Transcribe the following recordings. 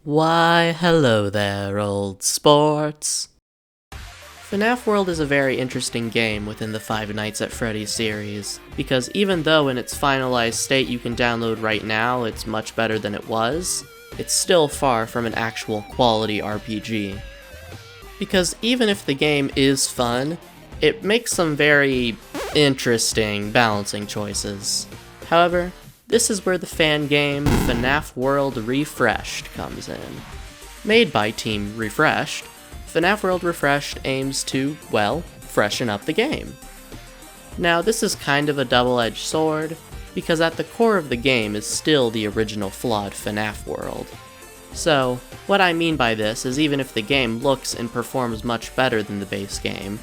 Why, hello there, old sports. FNaF World is a very interesting game within the Five Nights at Freddy's series, because even though in its finalized state you can download right now it's much better than it was, it's still far from an actual quality RPG. Because even if the game is fun, it makes some very interesting balancing choices. However, this is where the fan game FNaF World Refreshed comes in. Made by Team Refreshed, FNaF World Refreshed aims to, well, freshen up the game. Now this is kind of a double-edged sword, because at the core of the game is still the original flawed FNaF World. So, what I mean by this is even if the game looks and performs much better than the base game,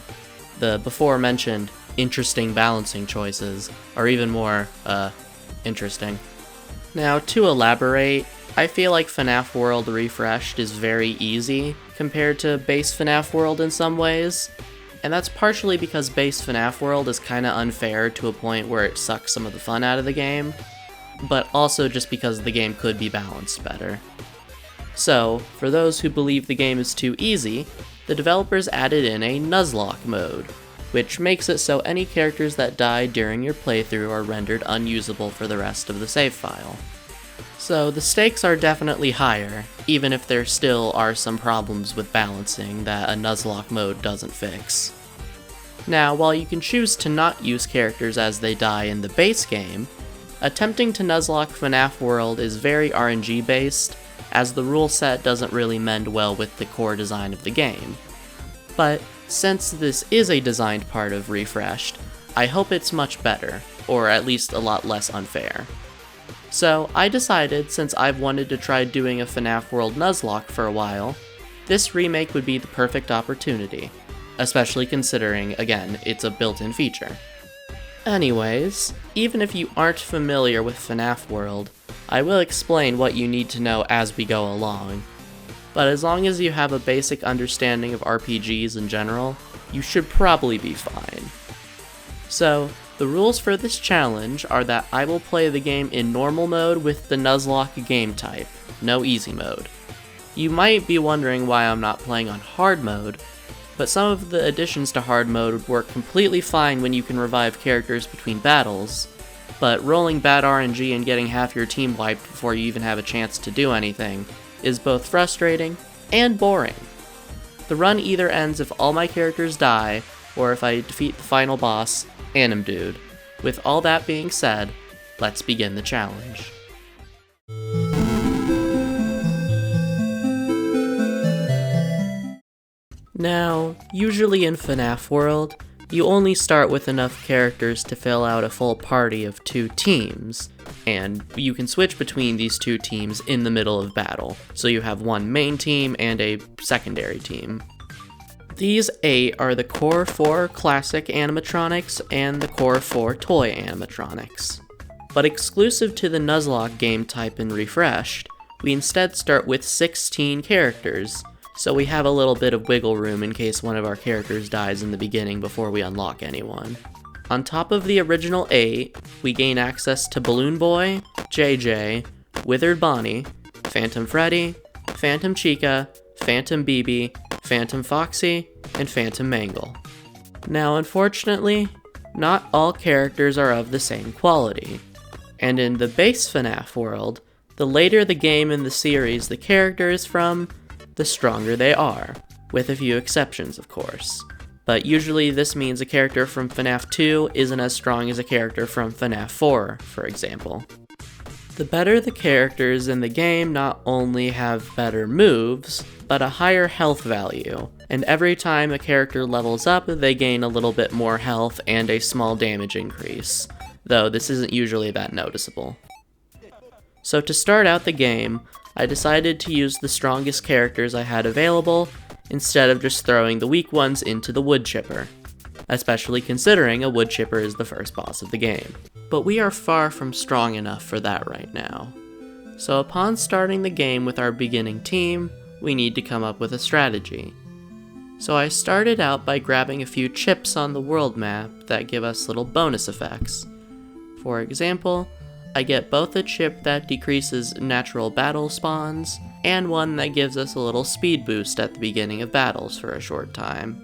the before-mentioned interesting balancing choices are even more, interesting. Now, to elaborate, I feel like FNaF World Refreshed is very easy compared to base FNaF World in some ways, and that's partially because base FNaF World is kinda unfair to a point where it sucks some of the fun out of the game, but also just because the game could be balanced better. So, for those who believe the game is too easy, the developers added in a Nuzlocke mode, which makes it so any characters that die during your playthrough are rendered unusable for the rest of the save file. So the stakes are definitely higher, even if there still are some problems with balancing that a Nuzlocke mode doesn't fix. Now, while you can choose to not use characters as they die in the base game, attempting to Nuzlocke FNaF World is very RNG based, as the rule set doesn't really mend well with the core design of the game. But since this is a designed part of Refreshed, I hope it's much better, or at least a lot less unfair. So I decided, since I've wanted to try doing a FNaF World Nuzlocke for a while, this remake would be the perfect opportunity, especially considering, again, it's a built-in feature. Anyways, even if you aren't familiar with FNaF World, I will explain what you need to know as we go along. But as long as you have a basic understanding of RPGs in general, you should probably be fine. So, the rules for this challenge are that I will play the game in normal mode with the Nuzlocke game type, no easy mode. You might be wondering why I'm not playing on hard mode, but some of the additions to hard mode work completely fine when you can revive characters between battles, but rolling bad RNG and getting half your team wiped before you even have a chance to do anything is both frustrating and boring. The run either ends if all my characters die, or if I defeat the final boss, Anim Dude. With all that being said, let's begin the challenge. Now, usually in FNaF World, you only start with enough characters to fill out a full party of 2 teams, and you can switch between these 2 teams in the middle of battle, so you have one main team and a secondary team. These 8 are the core 4 classic animatronics and the core 4 toy animatronics. But exclusive to the Nuzlocke game type in Refreshed, we instead start with 16 characters, so we have a little bit of wiggle room in case one of our characters dies in the beginning before we unlock anyone. On top of the original 8, we gain access to Balloon Boy, JJ, Withered Bonnie, Phantom Freddy, Phantom Chica, Phantom BB, Phantom Foxy, and Phantom Mangle. Now unfortunately, not all characters are of the same quality, and in the base FNaF world, the later the game in the series the character is from, the stronger they are, with a few exceptions of course. But usually this means a character from FNaF 2 isn't as strong as a character from FNaF 4, for example. The better the characters in the game not only have better moves, but a higher health value, and every time a character levels up, they gain a little bit more health and a small damage increase, though this isn't usually that noticeable. So to start out the game, I decided to use the strongest characters I had available, instead of just throwing the weak ones into the wood chipper, especially considering a wood chipper is the first boss of the game. But we are far from strong enough for that right now. So upon starting the game with our beginning team, we need to come up with a strategy. So I started out by grabbing a few chips on the world map that give us little bonus effects. For example, I get both a chip that decreases natural battle spawns, and one that gives us a little speed boost at the beginning of battles for a short time.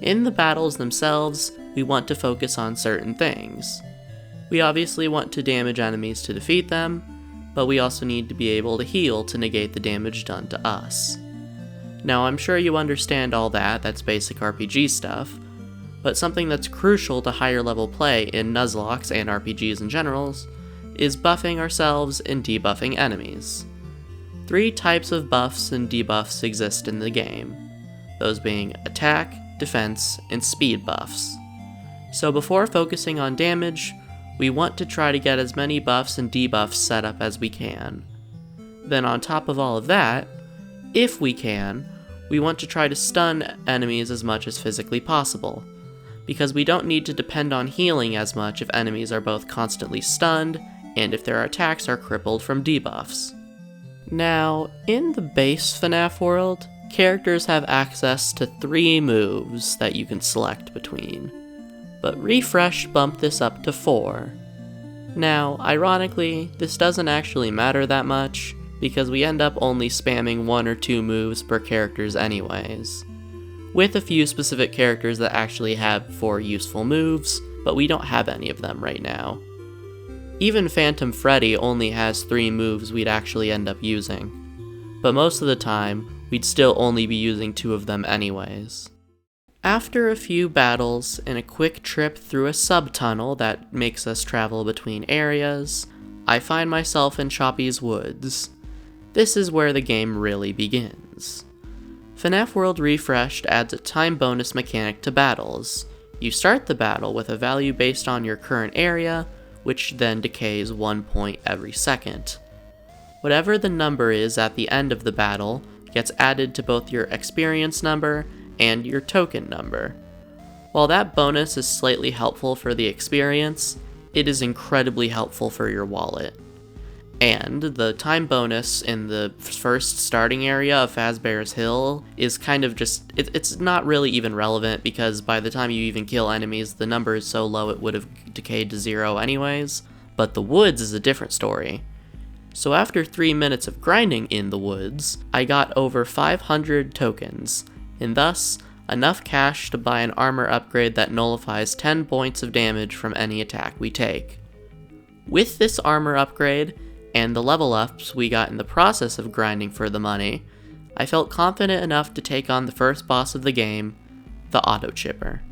In the battles themselves, we want to focus on certain things. We obviously want to damage enemies to defeat them, but we also need to be able to heal to negate the damage done to us. Now, I'm sure you understand all that's basic RPG stuff, but something that's crucial to higher level play in Nuzlockes and RPGs in general is buffing ourselves and debuffing enemies. 3 types of buffs and debuffs exist in the game, those being attack, defense, and speed buffs. So before focusing on damage, we want to try to get as many buffs and debuffs set up as we can. Then on top of all of that, if we can, we want to try to stun enemies as much as physically possible, because we don't need to depend on healing as much if enemies are both constantly stunned and if their attacks are crippled from debuffs. Now, in the base FNaF world, characters have access to 3 moves that you can select between, but Refresh bumped this up to 4. Now, ironically, this doesn't actually matter that much, because we end up only spamming 1 or 2 moves per characters anyways, with a few specific characters that actually have 4 useful moves, but we don't have any of them right now. Even Phantom Freddy only has 3 moves we'd actually end up using, but most of the time, we'd still only be using 2 of them anyways. After a few battles and a quick trip through a sub-tunnel that makes us travel between areas, I find myself in Choppy's Woods. This is where the game really begins. FNaF World Refreshed adds a time bonus mechanic to battles. You start the battle with a value based on your current area, which then decays 1 point every second. Whatever the number is at the end of the battle gets added to both your experience number and your token number. While that bonus is slightly helpful for the experience, it is incredibly helpful for your wallet. And the time bonus in the first starting area of Fazbear's Hill is kind of just, it's not really even relevant, because by the time you even kill enemies, the number is so low it would have decayed to 0 anyways. But the woods is a different story. So after 3 minutes of grinding in the woods, I got over 500 tokens, and thus enough cash to buy an armor upgrade that nullifies 10 points of damage from any attack we take. With this armor upgrade, and the level ups we got in the process of grinding for the money, I felt confident enough to take on the first boss of the game, the Auto Chipper.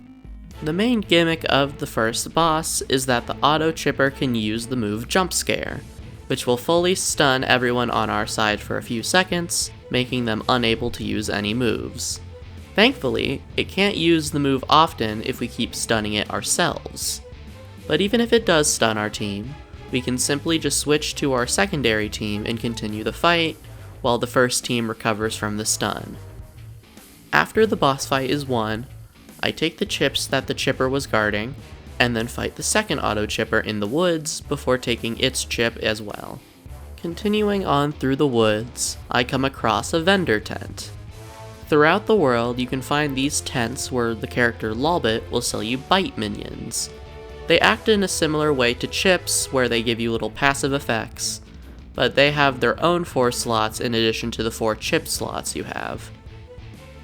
The main gimmick of the first boss is that the Auto Chipper can use the move Jump Scare, which will fully stun everyone on our side for a few seconds, making them unable to use any moves. Thankfully, it can't use the move often if we keep stunning it ourselves. But even if it does stun our team, we can simply just switch to our secondary team and continue the fight, while the first team recovers from the stun. After the boss fight is won, I take the chips that the chipper was guarding, and then fight the second auto chipper in the woods before taking its chip as well. Continuing on through the woods, I come across a vendor tent. Throughout the world, you can find these tents where the character Lolbit will sell you bite minions. They act in a similar way to chips, where they give you little passive effects, but they have their own 4 slots in addition to the 4 chip slots you have.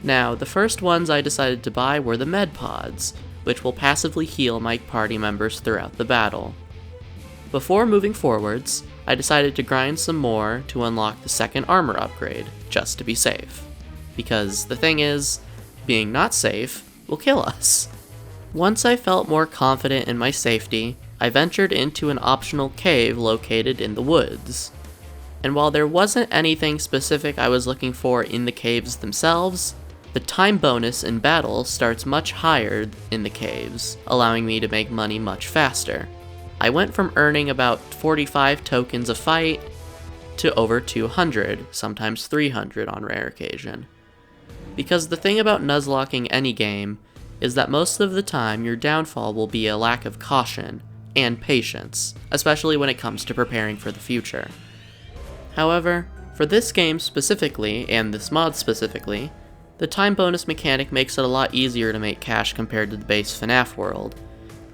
Now, the first ones I decided to buy were the med pods, which will passively heal my party members throughout the battle. Before moving forwards, I decided to grind some more to unlock the second armor upgrade, just to be safe. Because the thing is, being not safe will kill us. Once I felt more confident in my safety, I ventured into an optional cave located in the woods. And while there wasn't anything specific I was looking for in the caves themselves, the time bonus in battle starts much higher in the caves, allowing me to make money much faster. I went from earning about 45 tokens a fight to over 200, sometimes 300 on rare occasion. Because the thing about nuzlocking any game is that most of the time your downfall will be a lack of caution and patience, especially when it comes to preparing for the future. However, for this game specifically, and this mod specifically, the time bonus mechanic makes it a lot easier to make cash compared to the base FNaF world,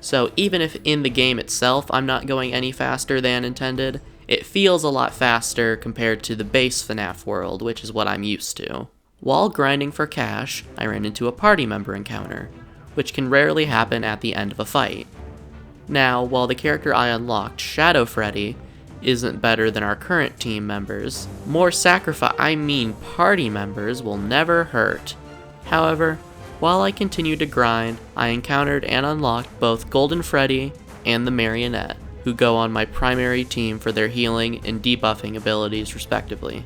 So even if in the game itself I'm not going any faster than intended, it feels a lot faster compared to the base FNaF world, which is what I'm used to. While grinding for cash, I ran into a party member encounter, which can rarely happen at the end of a fight. Now, while the character I unlocked, Shadow Freddy, isn't better than our current team members, more party members will never hurt. However, while I continued to grind, I encountered and unlocked both Golden Freddy and the Marionette, who go on my primary team for their healing and debuffing abilities respectively.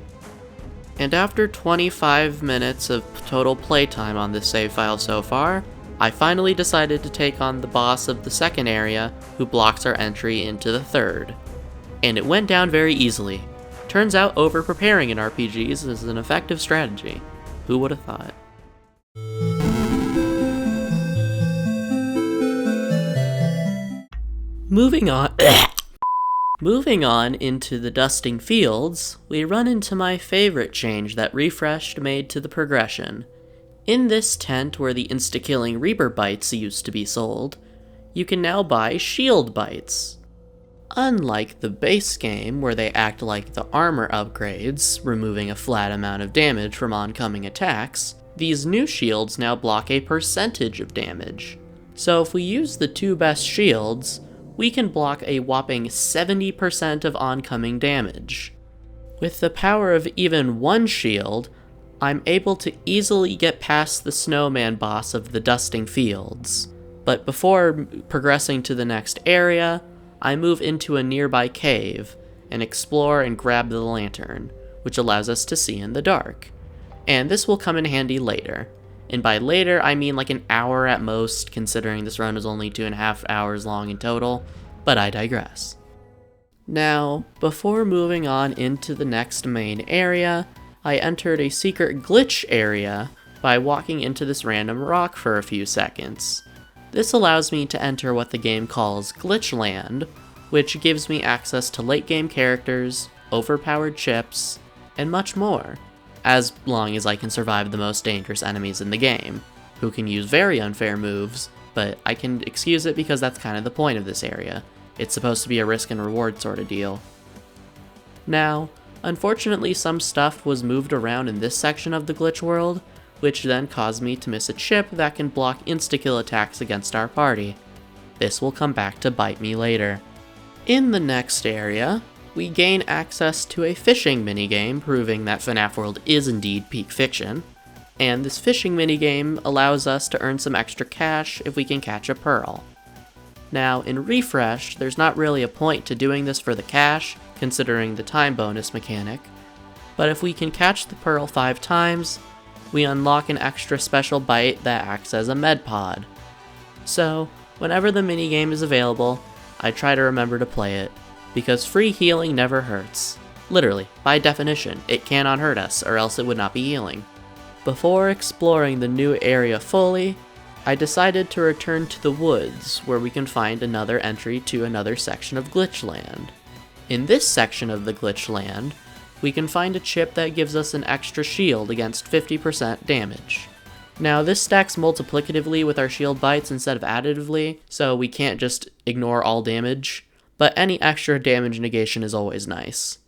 And after 25 minutes of total playtime on this save file so far, I finally decided to take on the boss of the second area, who blocks our entry into the third. And it went down very easily. Turns out over-preparing in RPGs is an effective strategy. Who would have thought? Moving on into the dusting fields, we run into my favorite change that Refreshed made to the progression. In this tent where the insta-killing Reaper Bites used to be sold, you can now buy Shield Bites. Unlike the base game, where they act like the armor upgrades, removing a flat amount of damage from oncoming attacks, these new shields now block a percentage of damage. So if we use the two best shields, we can block a whopping 70% of oncoming damage. With the power of even one shield, I'm able to easily get past the snowman boss of the dusting fields. But before progressing to the next area, I move into a nearby cave and explore and grab the lantern, which allows us to see in the dark. And this will come in handy later. And by later, I mean like an hour at most, considering this run is only 2.5 hours long in total, but I digress. Now, before moving on into the next main area, I entered a secret glitch area by walking into this random rock for a few seconds. This allows me to enter what the game calls Glitchland, which gives me access to late game characters, overpowered chips, and much more, as long as I can survive the most dangerous enemies in the game, who can use very unfair moves, but I can excuse it because that's kind of the point of this area. It's supposed to be a risk and reward sort of deal. Now, unfortunately some stuff was moved around in this section of the glitch world, which then caused me to miss a chip that can block insta-kill attacks against our party. This will come back to bite me later. In the next area, we gain access to a fishing minigame proving that FNaF World is indeed peak fiction, and this fishing minigame allows us to earn some extra cash if we can catch a pearl. Now, in Refresh, there's not really a point to doing this for the cash, considering the time bonus mechanic, but if we can catch the pearl 5 times, we unlock an extra special bite that acts as a med pod. So, whenever the minigame is available, I try to remember to play it, because free healing never hurts. Literally, by definition, it cannot hurt us, or else it would not be healing. Before exploring the new area fully, I decided to return to the woods, where we can find another entry to another section of Glitchland. In this section of the Glitchland, we can find a chip that gives us an extra shield against 50% damage. Now this stacks multiplicatively with our shield bites instead of additively, so we can't just ignore all damage, but any extra damage negation is always nice.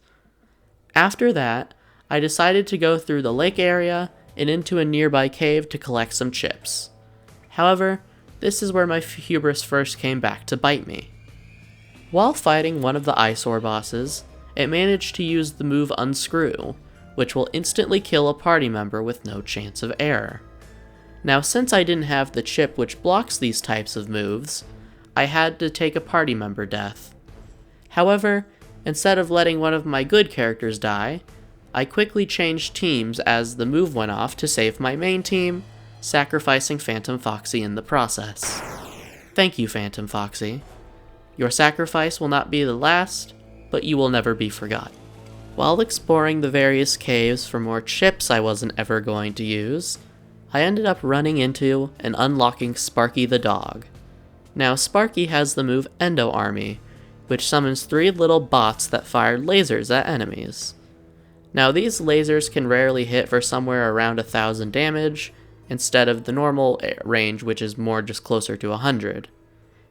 After that, I decided to go through the lake area and into a nearby cave to collect some chips. However, this is where my hubris first came back to bite me. While fighting one of the eyesore bosses, it managed to use the move Unscrew, which will instantly kill a party member with no chance of error. Now since I didn't have the chip which blocks these types of moves, I had to take a party member death. However, instead of letting one of my good characters die, I quickly changed teams as the move went off to save my main team, sacrificing Phantom Foxy in the process. Thank you, Phantom Foxy. Your sacrifice will not be the last, but you will never be forgot. While exploring the various caves for more chips I wasn't ever going to use, I ended up running into and unlocking Sparky the dog. Now Sparky has the move Endo Army, which summons 3 little bots that fire lasers at enemies. Now these lasers can rarely hit for somewhere around 1,000 damage, instead of the normal range which is more just closer to 100.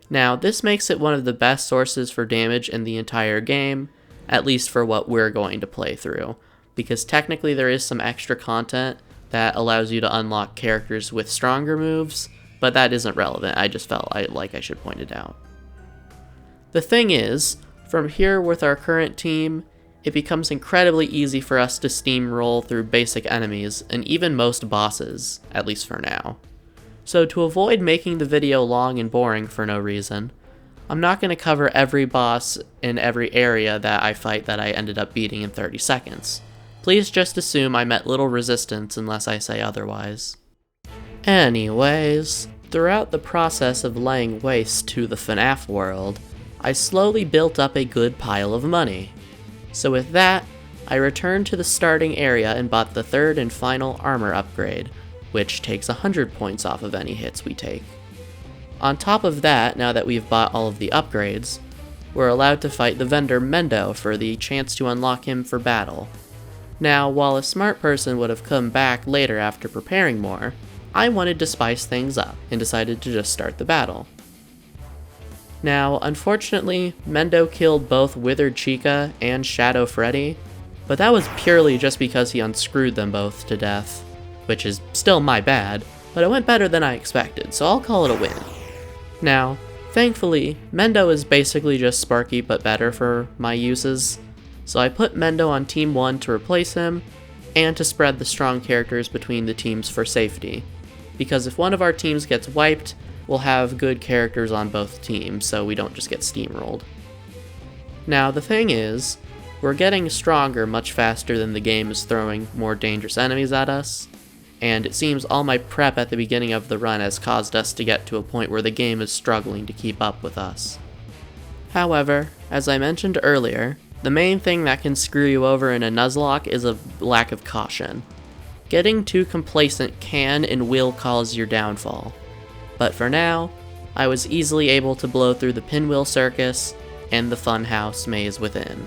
Now, this makes it one of the best sources for damage in the entire game, at least for what we're going to play through, because technically there is some extra content that allows you to unlock characters with stronger moves, but that isn't relevant. I just felt like I should point it out. The thing is, from here with our current team, it becomes incredibly easy for us to steamroll through basic enemies and even most bosses, at least for now. So to avoid making the video long and boring for no reason, I'm not going to cover every boss in every area that I fight that I ended up beating in 30 seconds. Please just assume I met little resistance unless I say otherwise. Anyways, throughout the process of laying waste to the FNaF world, I slowly built up a good pile of money. So with that, I returned to the starting area and bought the third and final armor upgrade, which takes 100 points off of any hits we take. On top of that, now that we've bought all of the upgrades, we're allowed to fight the vendor Mendo for the chance to unlock him for battle. Now, while a smart person would have come back later after preparing more, I wanted to spice things up and decided to just start the battle. Now, unfortunately, Mendo killed both Withered Chica and Shadow Freddy, but that was purely just because he unscrewed them both to death, which is still my bad, but it went better than I expected, so I'll call it a win. Now, thankfully, Mendo is basically just Sparky but better for my uses, so I put Mendo on Team 1 to replace him, and to spread the strong characters between the teams for safety, because if one of our teams gets wiped, we'll have good characters on both teams, so we don't just get steamrolled. Now, the thing is, we're getting stronger much faster than the game is throwing more dangerous enemies at us, and it seems all my prep at the beginning of the run has caused us to get to a point where the game is struggling to keep up with us. However, as I mentioned earlier, the main thing that can screw you over in a Nuzlocke is a lack of caution. Getting too complacent can and will cause your downfall. But for now, I was easily able to blow through the Pinwheel Circus and the Funhouse maze within.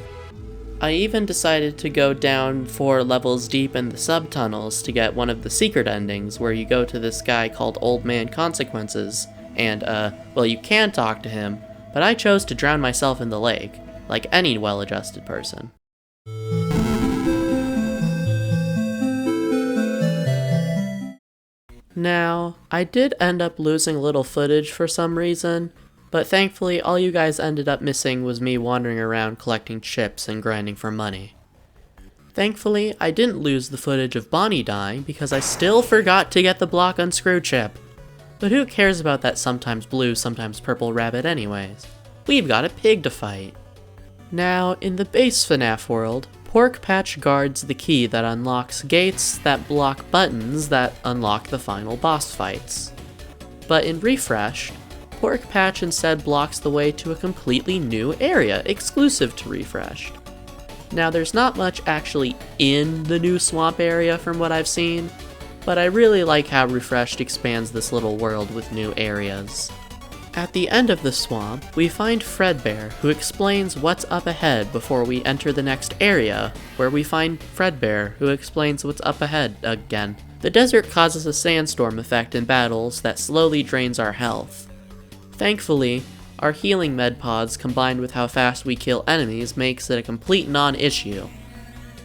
I even decided to go down 4 levels deep in the subtunnels to get one of the secret endings where you go to this guy called Old Man Consequences, and well, you can talk to him, but I chose to drown myself in the lake, like any well-adjusted person. Now, I did end up losing a little footage for some reason, but thankfully all you guys ended up missing was me wandering around collecting chips and grinding for money. Thankfully, I didn't lose the footage of Bonnie dying because I still forgot to get the block unscrew chip. But who cares about that sometimes blue, sometimes purple rabbit anyways? We've got a pig to fight. Now, in the base FNaF world, Pork Patch guards the key that unlocks gates that block buttons that unlock the final boss fights. But in Refreshed, Pork Patch instead blocks the way to a completely new area exclusive to Refreshed. Now there's not much actually in the new swamp area from what I've seen, but I really like how Refreshed expands this little world with new areas. At the end of the swamp, we find Fredbear, who explains what's up ahead before we enter the next area, where we find Fredbear, who explains what's up ahead again. The desert causes a sandstorm effect in battles that slowly drains our health. Thankfully, our healing med pods combined with how fast we kill enemies makes it a complete non-issue.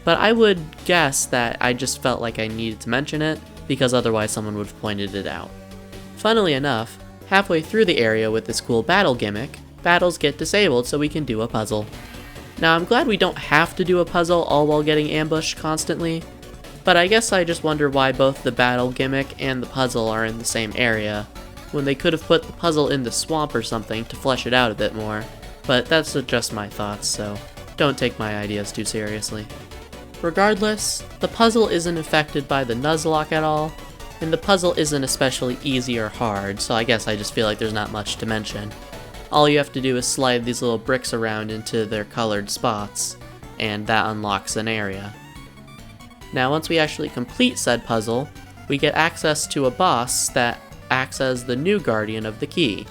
But I would guess that I just felt like I needed to mention it, because otherwise someone would have pointed it out. Funnily enough, halfway through the area with this cool battle gimmick, battles get disabled so we can do a puzzle. Now I'm glad we don't have to do a puzzle all while getting ambushed constantly, but I guess I just wonder why both the battle gimmick and the puzzle are in the same area, when they could have put the puzzle in the swamp or something to flesh it out a bit more. But that's just my thoughts, so don't take my ideas too seriously. Regardless, the puzzle isn't affected by the Nuzlocke at all, and the puzzle isn't especially easy or hard, so I guess I just feel like there's not much to mention. All you have to do is slide these little bricks around into their colored spots, and that unlocks an area. Now once we actually complete said puzzle, we get access to a boss that acts as the new guardian of the key.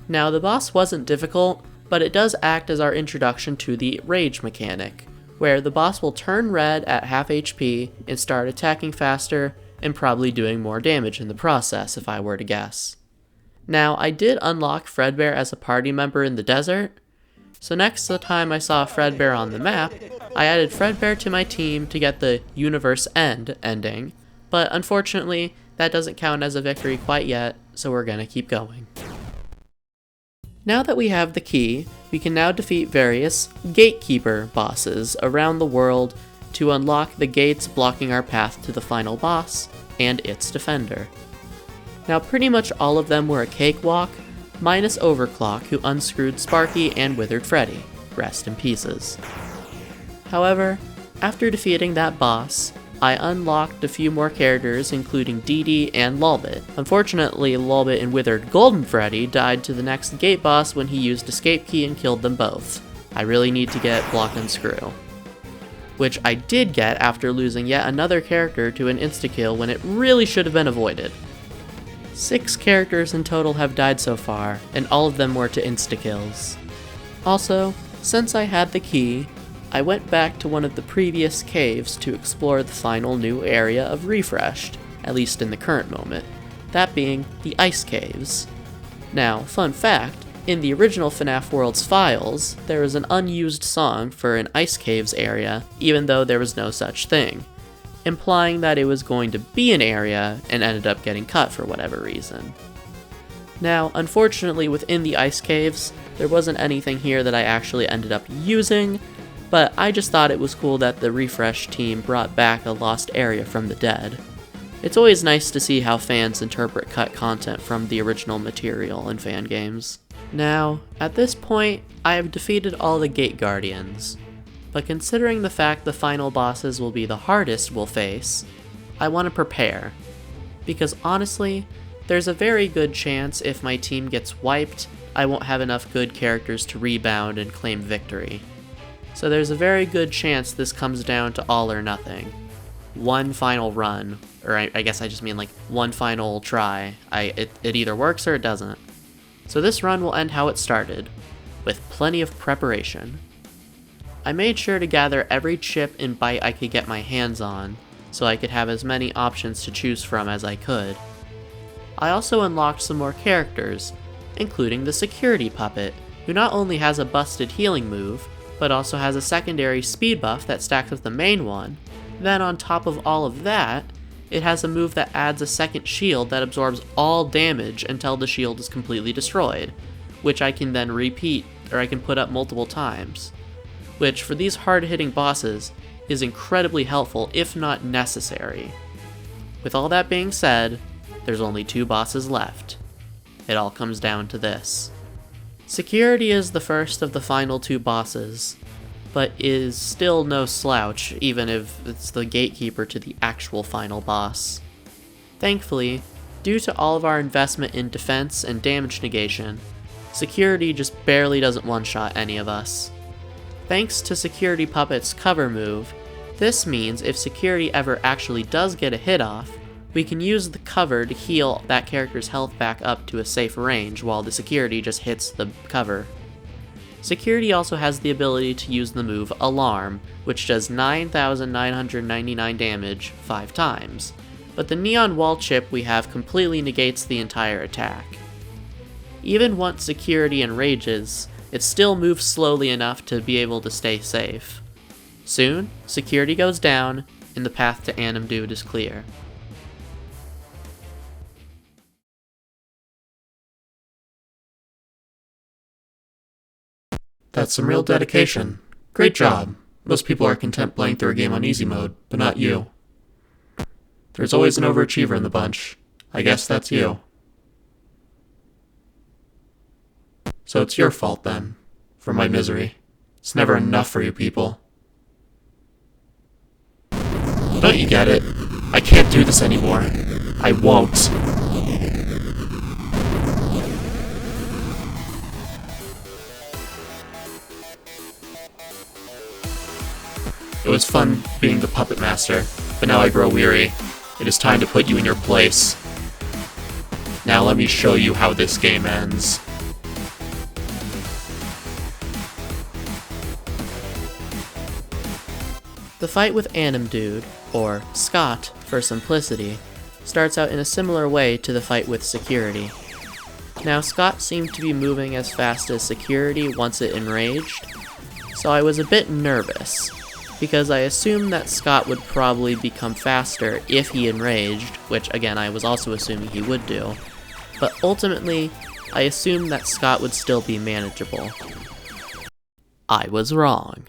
Now the boss wasn't difficult, but it does act as our introduction to the rage mechanic, where the boss will turn red at half HP and start attacking faster and probably doing more damage in the process if I were to guess. Now, I did unlock Fredbear as a party member in the desert, so next time I saw Fredbear on the map, I added Fredbear to my team to get the Universe End ending, but unfortunately, that doesn't count as a victory quite yet, so we're gonna keep going. Now that we have the key, we can now defeat various Gatekeeper bosses around the world to unlock the gates blocking our path to the final boss and its defender. Now pretty much all of them were a cakewalk, minus Overclock, who unscrewed Sparky and Withered Freddy. Rest in pieces. However, after defeating that boss, I unlocked a few more characters including Dee Dee and Lolbit. Unfortunately, Lolbit and Withered Golden Freddy died to the next gate boss when he used Escape Key and killed them both. I really need to get Block and Screw. Which I did get after losing yet another character to an insta-kill when it really should have been avoided. 6 characters in total have died so far, and all of them were to insta-kills. Also, since I had the key, I went back to one of the previous caves to explore the final new area of Refreshed, at least in the current moment, that being the Ice Caves. Now, fun fact, in the original FNaF World's files, there is an unused song for an Ice Caves area, even though there was no such thing, implying that it was going to be an area and ended up getting cut for whatever reason. Now, unfortunately within the Ice Caves, there wasn't anything here that I actually ended up using, but I just thought it was cool that the Refresh team brought back a lost area from the dead. It's always nice to see how fans interpret cut content from the original material in fan games. Now, at this point, I have defeated all the Gate Guardians, but considering the fact the final bosses will be the hardest we'll face, I want to prepare. Because honestly, there's a very good chance if my team gets wiped, I won't have enough good characters to rebound and claim victory. So there's a very good chance this comes down to all or nothing. One final run, or I guess I just mean like one final try. It either works or it doesn't. So this run will end how it started, with plenty of preparation. I made sure to gather every chip and bite I could get my hands on, so I could have as many options to choose from as I could. I also unlocked some more characters, including the security puppet, who not only has a busted healing move, but also has a secondary speed buff that stacks with the main one. Then on top of all of that, it has a move that adds a second shield that absorbs all damage until the shield is completely destroyed, which I can then repeat, or I can put up multiple times. Which, for these hard-hitting bosses, is incredibly helpful, if not necessary. With all that being said, there's only 2 bosses left. It all comes down to this. Security is the first of the final 2 bosses, but is still no slouch, even if it's the gatekeeper to the actual final boss. Thankfully, due to all of our investment in defense and damage negation, Security just barely doesn't one-shot any of us. Thanks to Security Puppet's cover move, this means if Security ever actually does get a hit off, we can use the cover to heal that character's health back up to a safe range while the Security just hits the cover. Security also has the ability to use the move Alarm, which does 9,999 damage 5 times, but the neon wall chip we have completely negates the entire attack. Even once Security enrages, it still moves slowly enough to be able to stay safe. Soon, Security goes down, and the path to Animdude is clear. That's some real dedication. Great job. Most people are content playing through a game on easy mode, but not you. There's always an overachiever in the bunch. I guess that's you. So it's your fault then, for my misery. It's never enough for you people. Don't you get it? I can't do this anymore. I won't. It was fun being the puppet master, but now I grow weary. It is time to put you in your place. Now let me show you how this game ends. The fight with Animdude, or Scott for simplicity, starts out in a similar way to the fight with Security. Now Scott seemed to be moving as fast as security once it enraged, so I was a bit nervous, because I assumed that Scott would probably become faster if he enraged, which again I was also assuming he would do, but ultimately I assumed that Scott would still be manageable. I was wrong.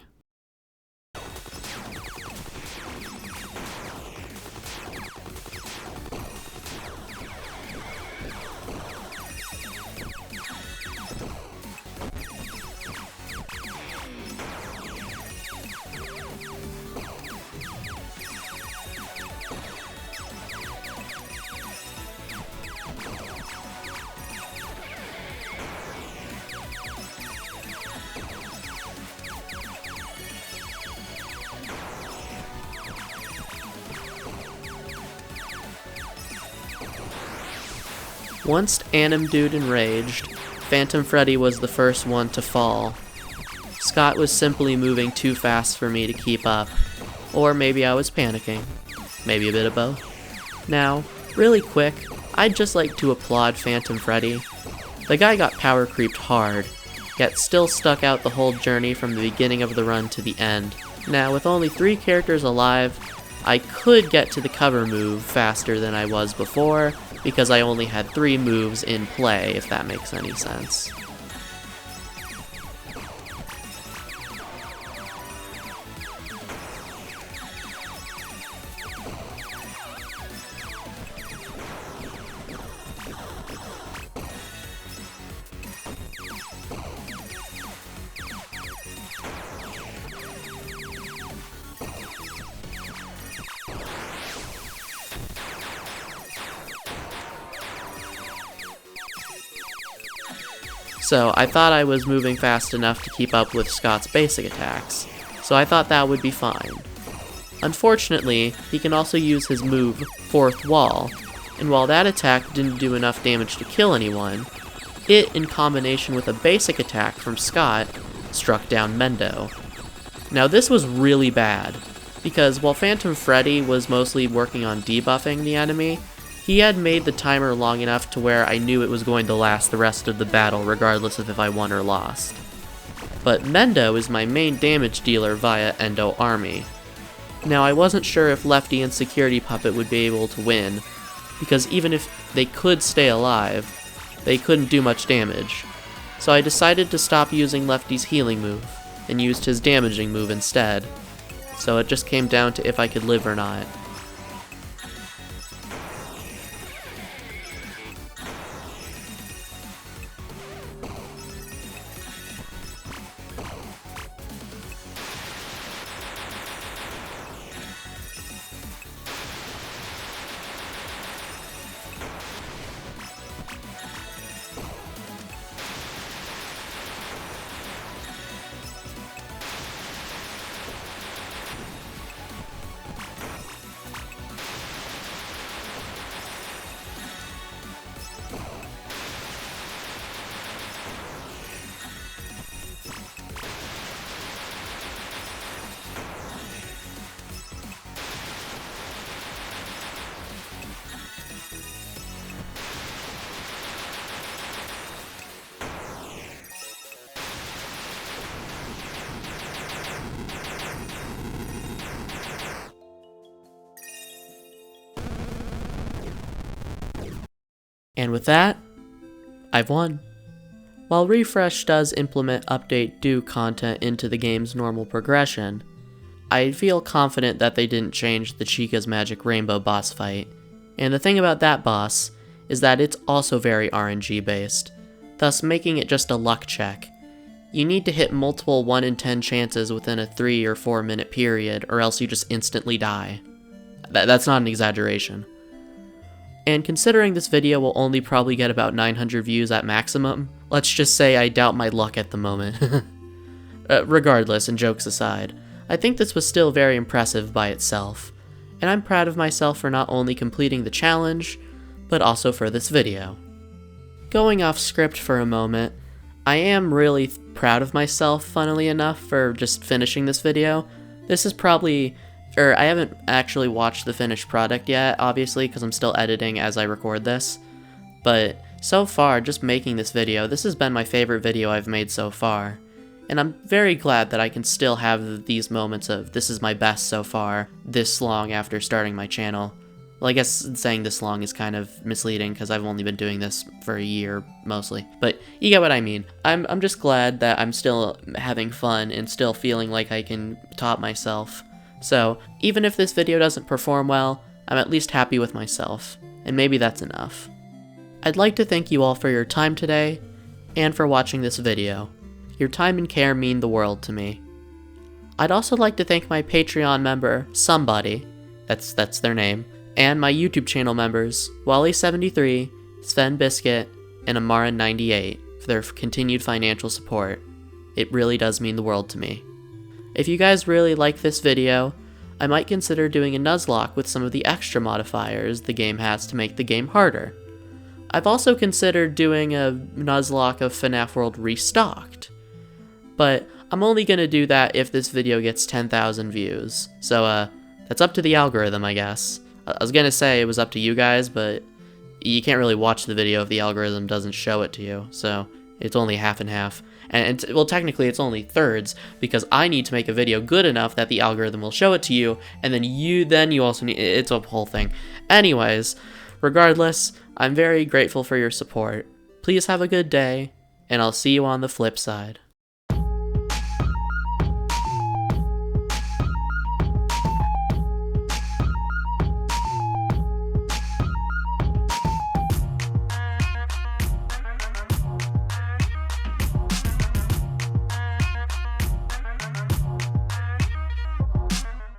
Once Anim Dude enraged, Phantom Freddy was the first one to fall. Scott was simply moving too fast for me to keep up, or maybe I was panicking, maybe a bit of both. Now, really quick, I'd just like to applaud Phantom Freddy. The guy got power creeped hard, yet still stuck out the whole journey from the beginning of the run to the end. Now, with only 3 characters alive, I could get to the cover move faster than I was before, because I only had 3 moves in play, if that makes any sense. So I thought I was moving fast enough to keep up with Scott's basic attacks, so I thought that would be fine. Unfortunately, he can also use his move, Fourth Wall, and while that attack didn't do enough damage to kill anyone, it, in combination with a basic attack from Scott, struck down Mendo. Now this was really bad, because while Phantom Freddy was mostly working on debuffing the enemy, he had made the timer long enough to where I knew it was going to last the rest of the battle regardless of if I won or lost. But Mendo is my main damage dealer via Endo Army. Now I wasn't sure if Lefty and Security Puppet would be able to win, because even if they could stay alive, they couldn't do much damage. So I decided to stop using Lefty's healing move, and used his damaging move instead. So it just came down to if I could live or not. And with that, I've won. While Refresh does implement update due content into the game's normal progression, I feel confident that they didn't change the Chica's Magic Rainbow boss fight. And the thing about that boss is that it's also very RNG based, thus making it just a luck check. You need to hit multiple 1 in 10 chances within a 3 or 4 minute period, or else you just instantly die. That's not an exaggeration. And considering this video will only probably get about 900 views at maximum, let's just say I doubt my luck at the moment. Regardless, and jokes aside, I think this was still very impressive by itself, and I'm proud of myself for not only completing the challenge, but also for this video. Going off script for a moment, I am really proud of myself, funnily enough, for just finishing this video. This is probably... I haven't actually watched the finished product yet, obviously, because I'm still editing as I record this, but so far, just making this video, this has been my favorite video I've made so far. And I'm very glad that I can still have these moments of this is my best so far, this long after starting my channel. Well, I guess saying this long is kind of misleading because I've only been doing this for a year, mostly. But you get what I mean. I'm just glad that I'm still having fun and still feeling like I can top myself. So, even if this video doesn't perform well, I'm at least happy with myself. And maybe that's enough. I'd like to thank you all for your time today, and for watching this video. Your time and care mean the world to me. I'd also like to thank my Patreon member, Somebody, that's their name, and my YouTube channel members, Wally73, Sven Biscuit, and Amara98 for their continued financial support. It really does mean the world to me. If you guys really like this video, I might consider doing a Nuzlocke with some of the extra modifiers the game has to make the game harder. I've also considered doing a Nuzlocke of FNaF World Restocked, but I'm only going to do that if this video gets 10,000 views, so that's up to the algorithm, I guess. I was going to say it was up to you guys, but you can't really watch the video if the algorithm doesn't show it to you, so it's only half and half. And well, technically it's only thirds, because I need to make a video good enough that the algorithm will show it to you, and then you also need, it's a whole thing. Anyways, regardless, I'm very grateful for your support. Please have a good day, and I'll see you on the flip side.